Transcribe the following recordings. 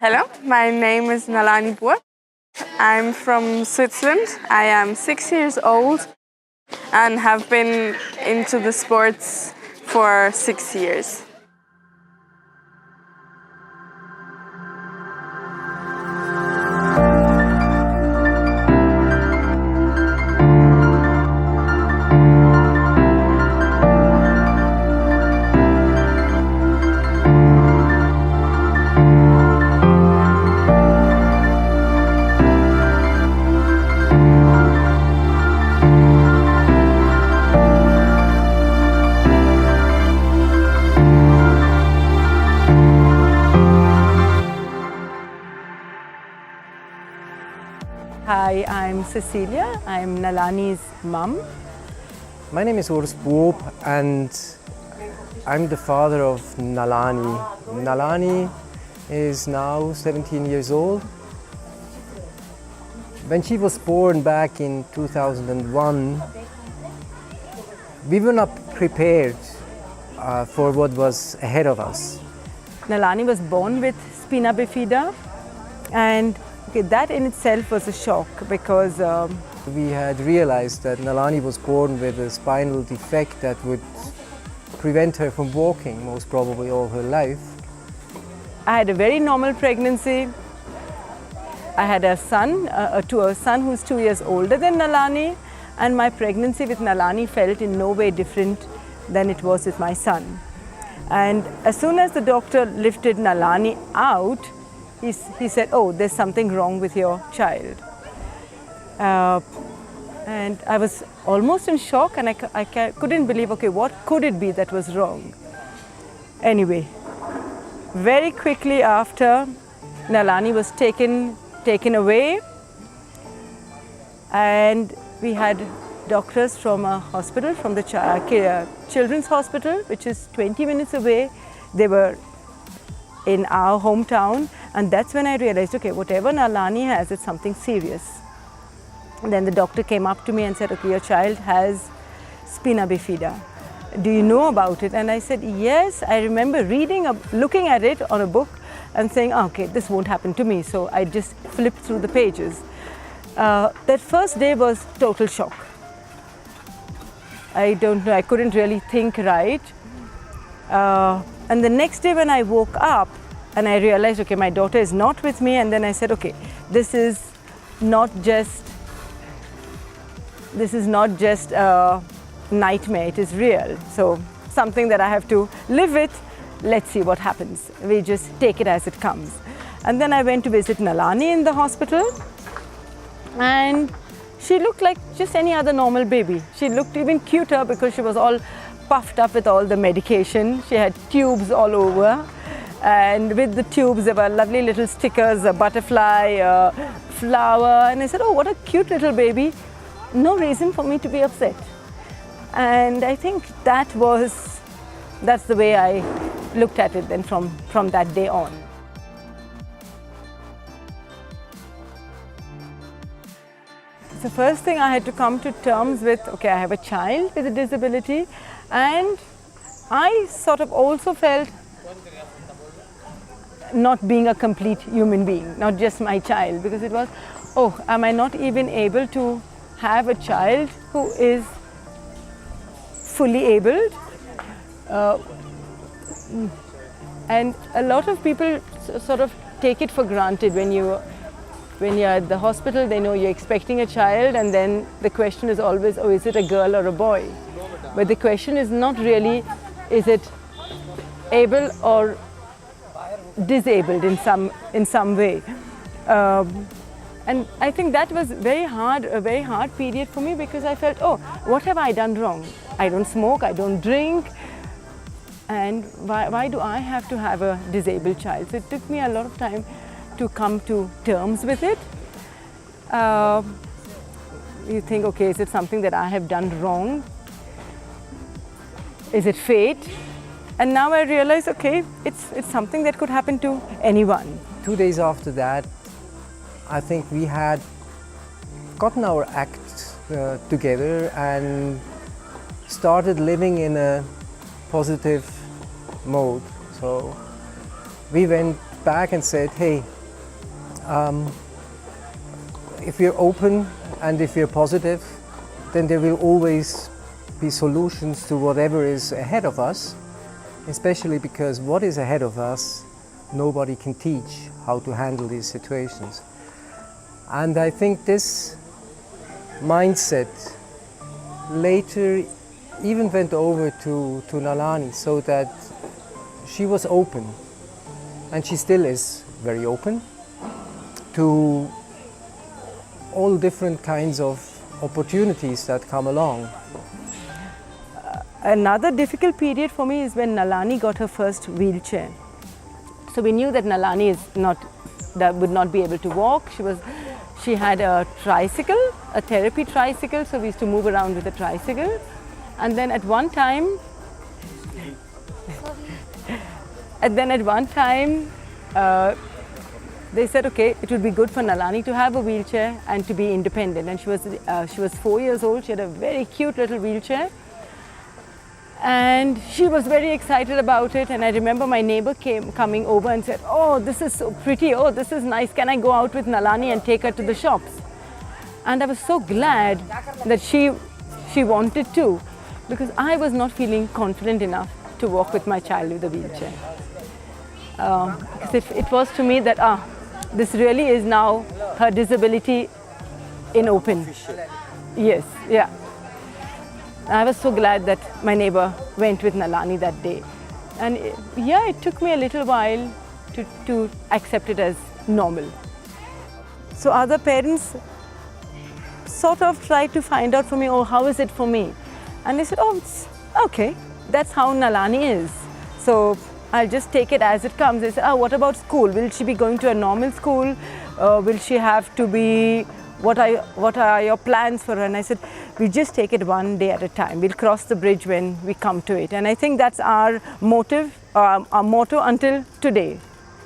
Hello, my name is Nalani Buob. I'm from Switzerland. I am 6 years old and have been into the sports for 6 years. Hi, I'm Cecilia. I'm Nalani's mum. My name is Urs Buob and I'm the father of Nalani. Nalani is now 17 years old. When she was born back in 2001, we were not prepared for what was ahead of us. Nalani was born with spina bifida, and that in itself was a shock because We had realized that Nalani was born with a spinal defect that would prevent her from walking most probably all her life. I had a very normal pregnancy. I had a son, a son who's 2 years older than Nalani, and my pregnancy with Nalani felt in no way different than it was with my son. And as soon as the doctor lifted Nalani out, he said, "Oh, there's something wrong with your child." And I was almost in shock, and I couldn't believe, okay, what could it be that was wrong? Anyway, very quickly after, Nalani was taken away, and we had doctors from a hospital, from the children's hospital, which is 20 minutes away. They were in our hometown, and that's when I realized, okay, whatever Nalani has, it's something serious. And then the doctor came up to me and said, okay, your child has spina bifida. Do you know about it? And I said, yes, I remember looking at it on a book and saying, oh, okay, this won't happen to me. So I just flipped through the pages. That first day was total shock. I don't know, I couldn't really think right. And the next day when I woke up and I realized, okay, my daughter is not with me, and then I said, okay, this is not just a nightmare, it is real. So something that I have to live with. Let's see what happens. We just take it as it comes. And then I went to visit Nalani in the hospital, and she looked like just any other normal baby. She looked even cuter because she was all puffed up with all the medication. She had tubes all over, and with the tubes there were lovely little stickers, a butterfly, a flower, and I said, oh, what a cute little baby. No reason for me to be upset. And I think that's the way I looked at it then from that day on. The first thing I had to come to terms with, okay, I have a child with a disability, and I sort of also felt not being a complete human being, not just my child, because it was, oh, am I not even able to have a child who is fully abled? And a lot of people sort of take it for granted when you're at the hospital. They know you're expecting a child, and then the question is always, oh, is it a girl or a boy? But the question is not really, is it able or disabled in some way? And I think that was a very hard period for me, because I felt, oh, what have I done wrong? I don't smoke, I don't drink, and why do I have to have a disabled child? So it took me a lot of time to come to terms with it. You think, okay, is it something that I have done wrong? Is it fate? And now I realize, okay, it's something that could happen to anyone. 2 days after that, I think we had gotten our act together and started living in a positive mode. So we went back and said, hey, if we're open and if we're positive, then there will always be solutions to whatever is ahead of us, especially because what is ahead of us, nobody can teach how to handle these situations. And I think this mindset later even went over to Nalani, so that she was open, and she still is very open to all different kinds of opportunities that come along. Another difficult period for me is when Nalani got her first wheelchair. So we knew that Nalani would not be able to walk. She had a tricycle, a therapy tricycle, so we used to move around with a tricycle. And then at one time, they said, okay, it would be good for Nalani to have a wheelchair and to be independent. And she was 4 years old. She had a very cute little wheelchair. And she was very excited about it. And I remember my neighbor coming over and said, oh, this is so pretty. Oh, this is nice. Can I go out with Nalani and take her to the shops? And I was so glad that she wanted to, because I was not feeling confident enough to walk with my child with a wheelchair. Because it was to me that, this really is now her disability in open. Yes, yeah. I was so glad that my neighbor went with Nalani that day. And it took me a little while to accept it as normal. So other parents sort of tried to find out for me, oh, how is it for me? And they said, oh, it's okay, that's how Nalani is. So I'll just take it as it comes. They said, oh, what about school? Will she be going to a normal school? Will she have to be, what are your plans for her? And I said, we just take it one day at a time. We'll cross the bridge when we come to it. And I think that's our motto until today.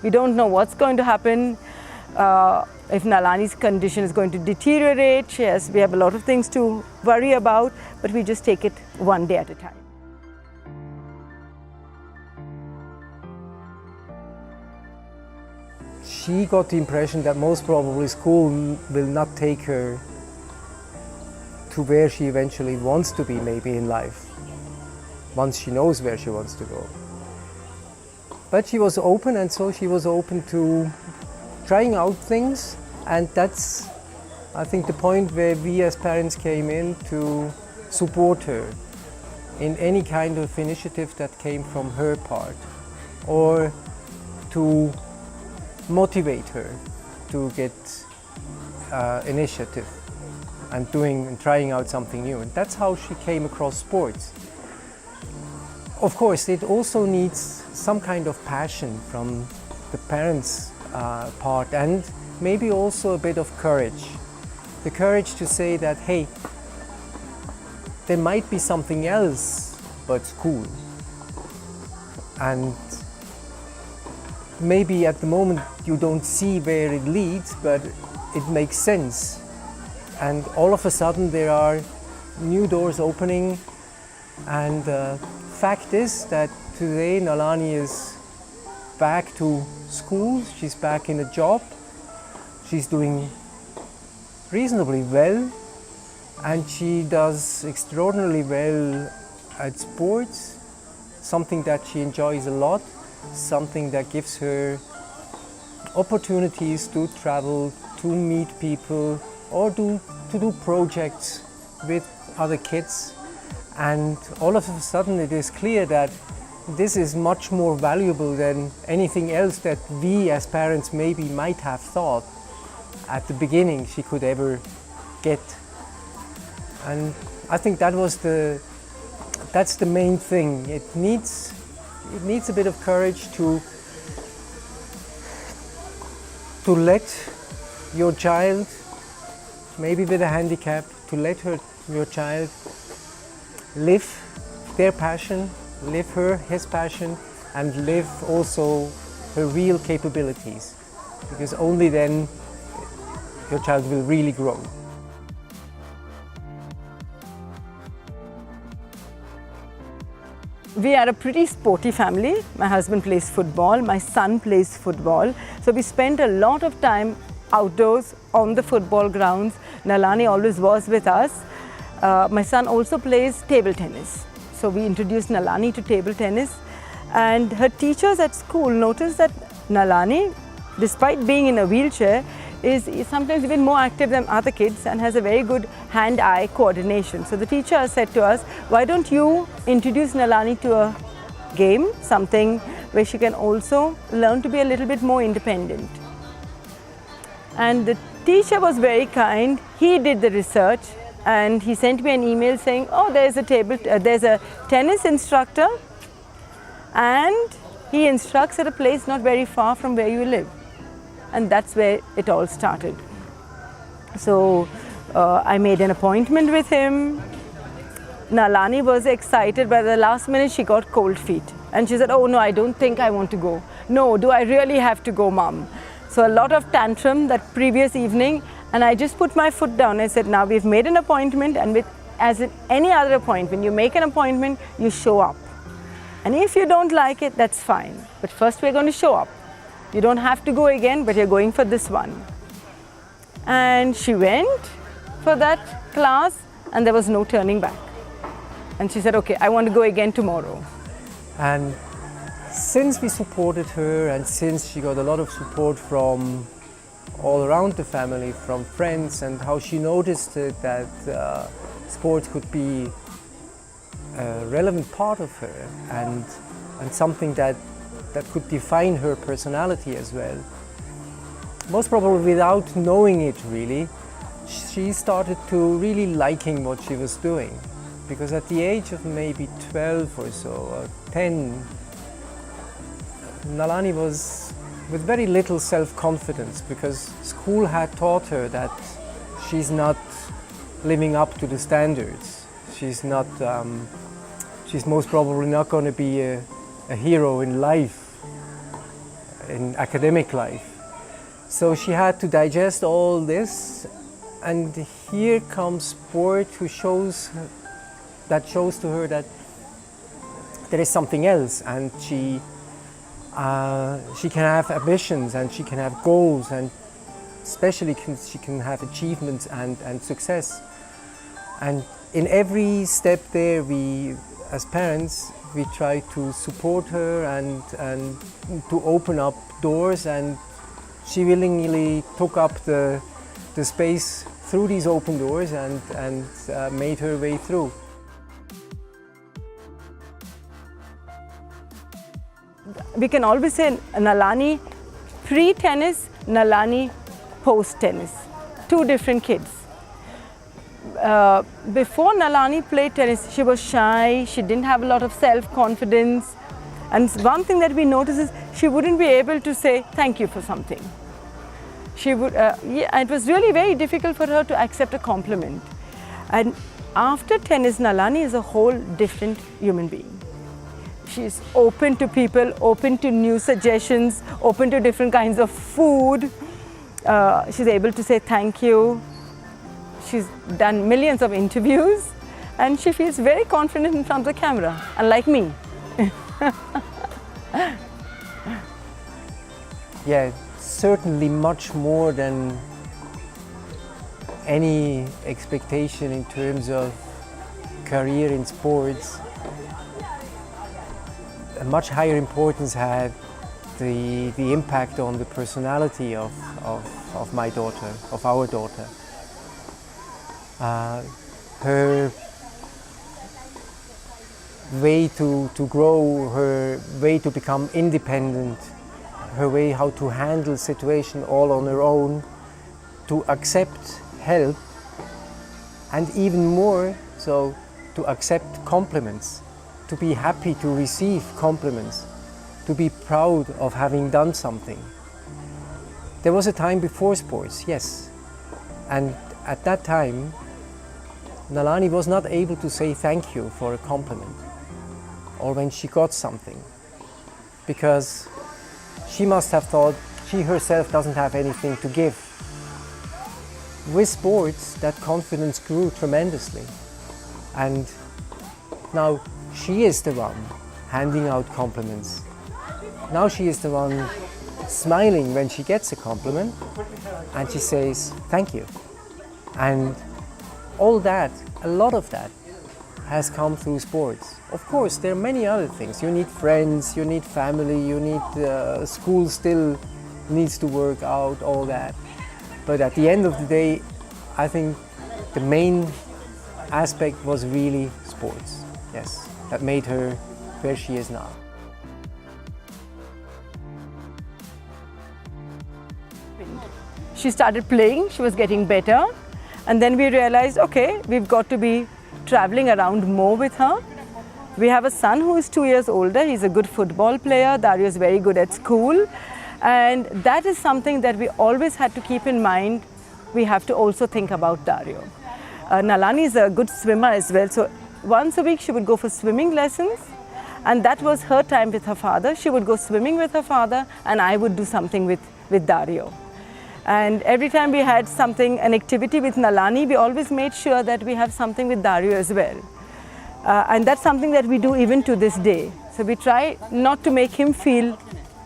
We don't know what's going to happen. If Nalani's condition is going to deteriorate. Yes, we have a lot of things to worry about, but we just take it one day at a time. She got the impression that most probably school will not take her to where she eventually wants to be, maybe in life, once she knows where she wants to go. But she was open, and so she was open to trying out things, and that's, I think, the point where we as parents came in to support her in any kind of initiative that came from her part, or to motivate her to get initiative and trying out something new. And that's how she came across sports. Of course, it also needs some kind of passion from the parents' part, and maybe also a bit of courage. The courage to say that, hey, there might be something else but school. And maybe at the moment you don't see where it leads, but it makes sense. And all of a sudden there are new doors opening, and the fact is that today Nalani is back to school, she's back in a job, she's doing reasonably well, and she does extraordinarily well at sports, something that she enjoys a lot, something that gives her opportunities to travel, to meet people, or to do projects with other kids. And all of a sudden it is clear that this is much more valuable than anything else that we as parents maybe might have thought at the beginning she could ever get. And I think that's the main thing. It needs a bit of courage to let your child, maybe with a handicap, to let your child live their passion, live his passion, and live also her real capabilities, because only then your child will really grow. we are a pretty sporty family. My husband plays football, my son plays football. So we spend a lot of time outdoors on the football grounds. Nalani always was with us. My son also plays table tennis. So we introduced Nalani to table tennis. And her teachers at school noticed that Nalani, despite being in a wheelchair, is sometimes even more active than other kids and has a very good hand-eye coordination. So the teacher said to us, why don't you introduce Nalani to a game, something where she can also learn to be a little bit more independent. And the teacher was very kind. He did the research and he sent me an email saying, oh, there's a tennis instructor and he instructs at a place not very far from where you live. And that's where it all started. So I made an appointment with him. Nalani was excited. By the last minute, she got cold feet. And she said, oh no, I don't think I want to go. No, do I really have to go, Mom? So a lot of tantrum that previous evening. And I just put my foot down. I said, now we've made an appointment. And as in any other appointment, you make an appointment, you show up. And if you don't like it, that's fine. But first we're going to show up. You don't have to go again, but you're going for this one. And she went for that class and there was no turning back. And she said, okay, I want to go again tomorrow. And since we supported her and since she got a lot of support from all around the family, from friends, and how she noticed that sports could be a relevant part of her and something that could define her personality as well. Most probably without knowing it really, she started to really liking what she was doing. Because at the age of maybe 12 or so, or 10, Nalani was with very little self-confidence because school had taught her that she's not living up to the standards. She's most probably not going to be a hero in life, in academic life. So she had to digest all this, and here comes sport who shows to her that there is something else, and she can have ambitions and she can have goals, and especially she can have achievements and success. And in every step there, we as parents, we try to support her and to open up doors, and she willingly took up the space through these open doors and made her way through. We can always say Nalani pre-tennis, Nalani post-tennis. Two different kids. Before Nalani played tennis, she was shy, she didn't have a lot of self-confidence. And one thing that we noticed is she wouldn't be able to say thank you for something. She would, it was really very difficult for her to accept a compliment. And after tennis, Nalani is a whole different human being. She's open to people, open to new suggestions, open to different kinds of food. She's able to say thank you. She's done millions of interviews and she feels very confident in front of the camera, unlike me. Yeah, certainly much more than any expectation in terms of career in sports. A much higher importance had the impact on the personality of my daughter, of our daughter. Her way to grow, her way to become independent, her way how to handle situation all on her own, to accept help, and even more so to accept compliments, to be happy to receive compliments, to be proud of having done something. There was a time before sports, yes, and at that time Nalani was not able to say thank you for a compliment or when she got something, because she must have thought she herself doesn't have anything to give. With sports, that confidence grew tremendously, and now she is the one handing out compliments. Now she is the one smiling when she gets a compliment, and she says thank you. And all that, a lot of that, has come through sports. Of course, there are many other things. You need friends, you need family, you need school still needs to work out, all that. But at the end of the day, I think the main aspect was really sports. Yes, that made her where she is now. She started playing, she was getting better, and then we realized, okay, we've got to be traveling around more with her. We have a son who is 2 years older. He's a good football player. Dario is very good at school. And that is something that we always had to keep in mind. We have to also think about Dario. Nalani is a good swimmer as well. So once a week she would go for swimming lessons. And that was her time with her father. She would go swimming with her father and I would do something with Dario. And every time we had something, an activity with Nalani, we always made sure that we have something with Dario as well. And that's something that we do even to this day. So we try not to make him feel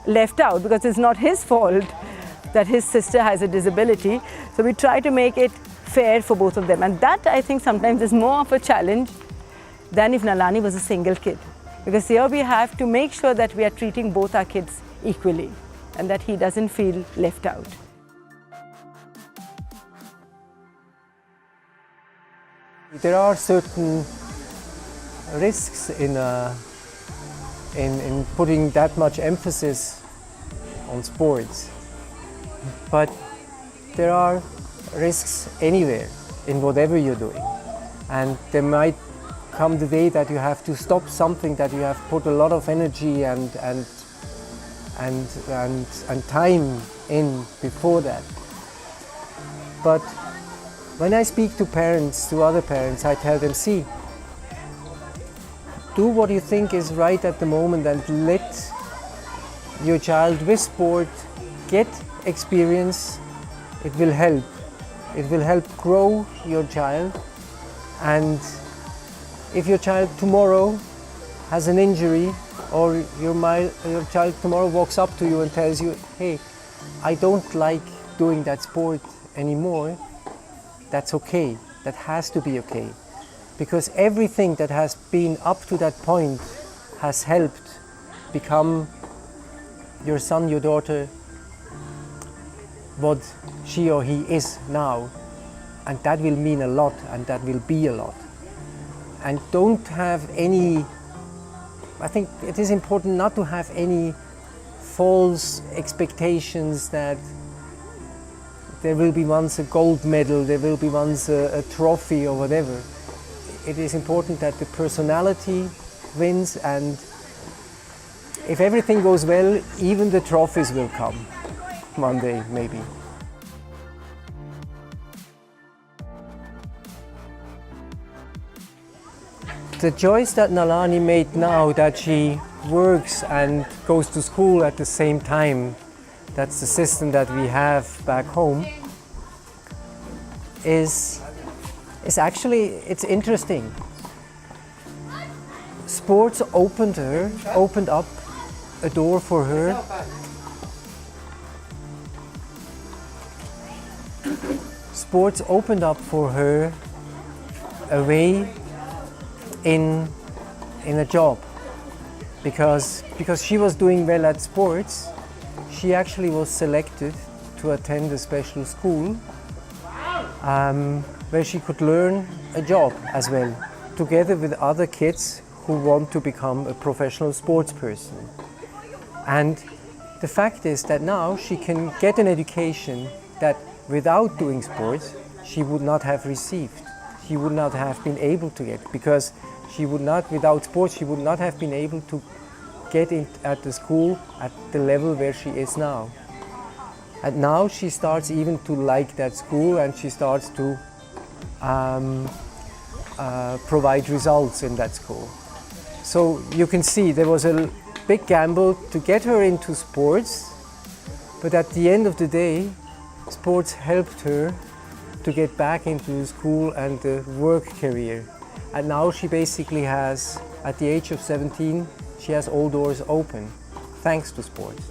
left out, because it's not his fault that his sister has a disability. So we try to make it fair for both of them. And that, I think, sometimes is more of a challenge than if Nalani was a single kid. Because here we have to make sure that we are treating both our kids equally and that he doesn't feel left out. There are certain risks in putting that much emphasis on sports, but there are risks anywhere in whatever you're doing, and there might come the day that you have to stop something that you have put a lot of energy and time in before that. But when I speak to parents, to other parents, I tell them, see, do what you think is right at the moment and let your child with sport get experience. It will help. It will help grow your child. And if your child tomorrow has an injury, or your child tomorrow walks up to you and tells you, hey, I don't like doing that sport anymore, that's okay. That has to be okay. Because everything that has been up to that point has helped become your son, your daughter, what she or he is now. And that will mean a lot, and that will be a lot. And don't have any, I think it is important not to have any false expectations that there will be once a gold medal, there will be once a trophy or whatever. It is important that the personality wins, and if everything goes well, even the trophies will come one day, maybe. The choice that Nalani made now, that she works and goes to school at the same time, that's the system that we have back home, is actually, it's interesting. Sports opened up a door for her. Sports opened up for her a way in a job, because she was doing well at sports. She actually was selected to attend a special school where she could learn a job as well, together with other kids who want to become a professional sports person. And the fact is that now she can get an education that without doing sports she would not have received. She would not have been able to get, because she would not, without sports, she would not have been able to get in at the school at the level where she is now. And now she starts even to like that school, and she starts to provide results in that school. So you can see there was a big gamble to get her into sports, but at the end of the day, sports helped her to get back into school and the work career. And now she basically has, at the age of 17, she has all doors open thanks to sports.